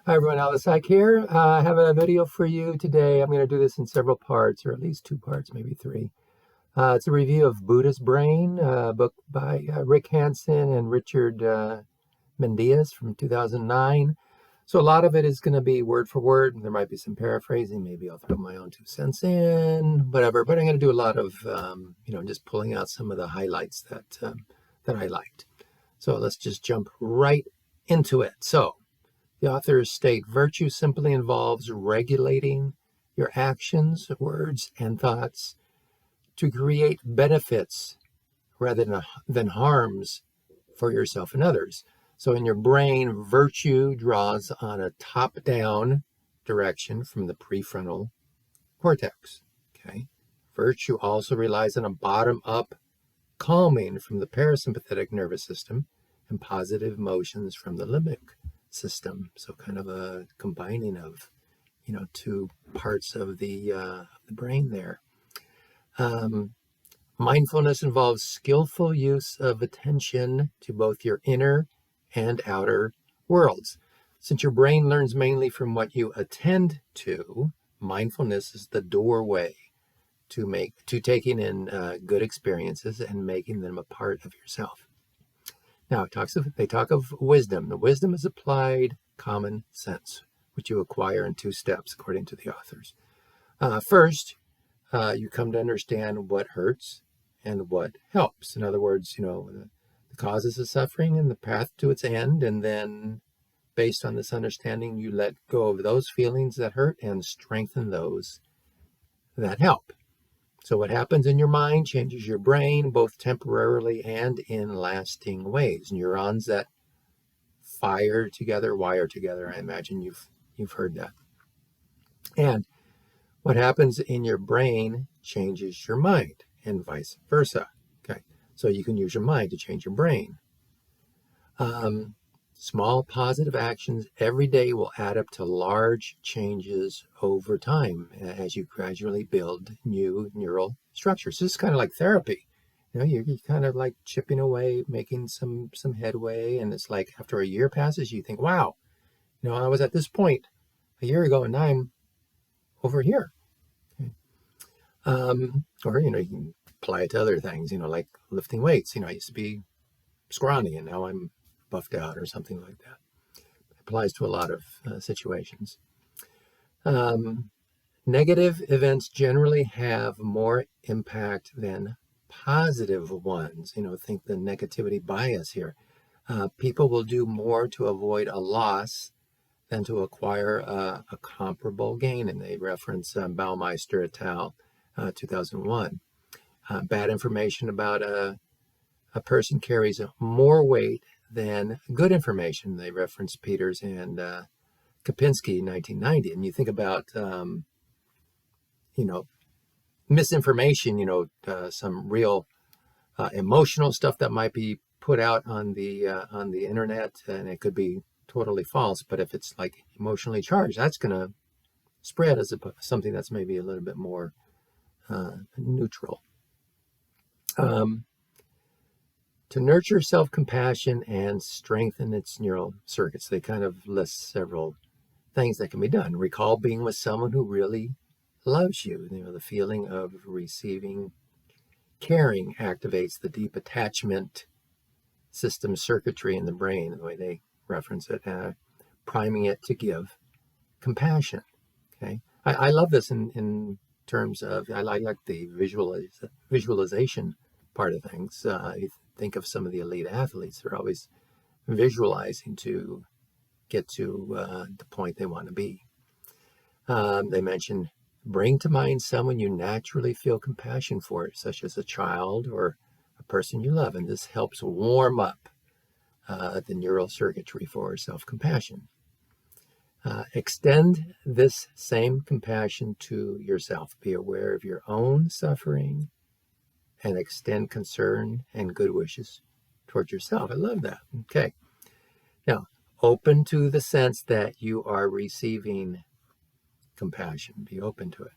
Hi everyone, Alice Psych here. I have a video for you today. I'm going to do this in several parts, or at least two parts, maybe three. It's a review of Buddha's Brain, a book by Rick Hansen and Richard Mendias from 2009. So a lot of it is going to be word for word. There might be some paraphrasing. Maybe I'll throw my own 2 cents in, whatever. But I'm going to do a lot of, just pulling out some of the highlights that I liked. So let's just jump right into it. So the authors state virtue simply involves regulating your actions, words, and thoughts to create benefits rather than harms for yourself and others. So in your brain, virtue draws on a top-down direction from the prefrontal cortex. Okay. Virtue also relies on a bottom-up calming from the parasympathetic nervous system and positive emotions from the limbic system. So kind of a combining of, two parts of the brain there. Mindfulness involves skillful use of attention to both your inner and outer worlds. Since your brain learns mainly from what you attend to, mindfulness is the doorway to taking in good experiences and making them a part of yourself. Now, they talk of wisdom. The wisdom is applied common sense, which you acquire in 2 steps, according to the authors. First, you come to understand what hurts and what helps. In other words, the causes of suffering and the path to its end. And then, based on this understanding, you let go of those feelings that hurt and strengthen those that help. So what happens in your mind changes your brain, both temporarily and in lasting ways. Neurons that wire together. I imagine you've heard that. And what happens in your brain changes your mind, and vice versa. Okay, so you can use your mind to change your brain. Small positive actions every day will add up to large changes over time as you gradually build new neural structures. So it's kind of like therapy. You're kind of like chipping away, making some headway, and it's like after a year passes, you think, wow, I was at this point a year ago, and now I'm over here. Okay. Or you can apply it to other things, like lifting weights. I used to be scrawny, and now I'm buffed out, or something like that. It applies to a lot of situations. Negative events generally have more impact than positive ones. Think the negativity bias here. People will do more to avoid a loss than to acquire a comparable gain. And they reference Baumeister et al., 2001. Bad information about a person carries more weight than good information. They reference Peters and Kapinski, 1990. And you think about, misinformation, some real emotional stuff that might be put out on the internet, and it could be totally false. But if it's like emotionally charged, that's going to spread as something that's maybe a little bit more neutral. To nurture self-compassion and strengthen its neural circuits, they kind of list several things that can be done. Recall being with someone who really loves you. The feeling of receiving caring activates the deep attachment system circuitry in the brain, the way they reference it, priming it to give compassion. Okay, I love this in terms of, I like the visualization part of things. You think of some of the elite athletes; they're always visualizing to get to the point they want to be. They mention bring to mind someone you naturally feel compassion for, such as a child or a person you love, and this helps warm up the neural circuitry for self-compassion. Extend this same compassion to yourself. Be aware of your own suffering and extend concern and good wishes towards yourself. I love that. Okay. Now, open to the sense that you are receiving compassion. Be open to it.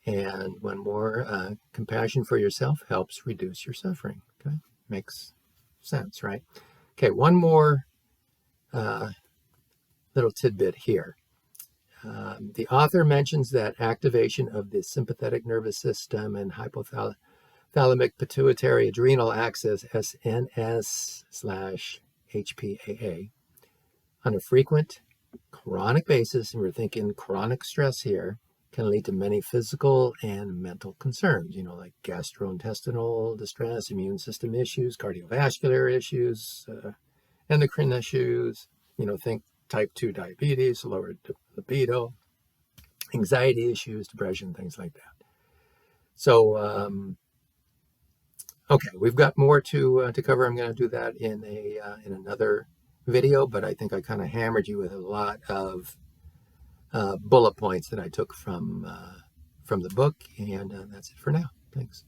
And one more, compassion for yourself helps reduce your suffering. Okay, makes sense, right? Okay, one more little tidbit here. The author mentions that activation of the sympathetic nervous system and hypothalamic pituitary adrenal axis, SNS/HPAA, on a frequent chronic basis, and we're thinking chronic stress here, can lead to many physical and mental concerns, like gastrointestinal distress, immune system issues, cardiovascular issues, endocrine issues, think type 2 diabetes, lowered libido, anxiety issues, depression, things like that. So, okay, we've got more to cover. I'm going to do that in another video, but I think I kind of hammered you with a lot of bullet points that I took from the book, and that's it for now. Thanks.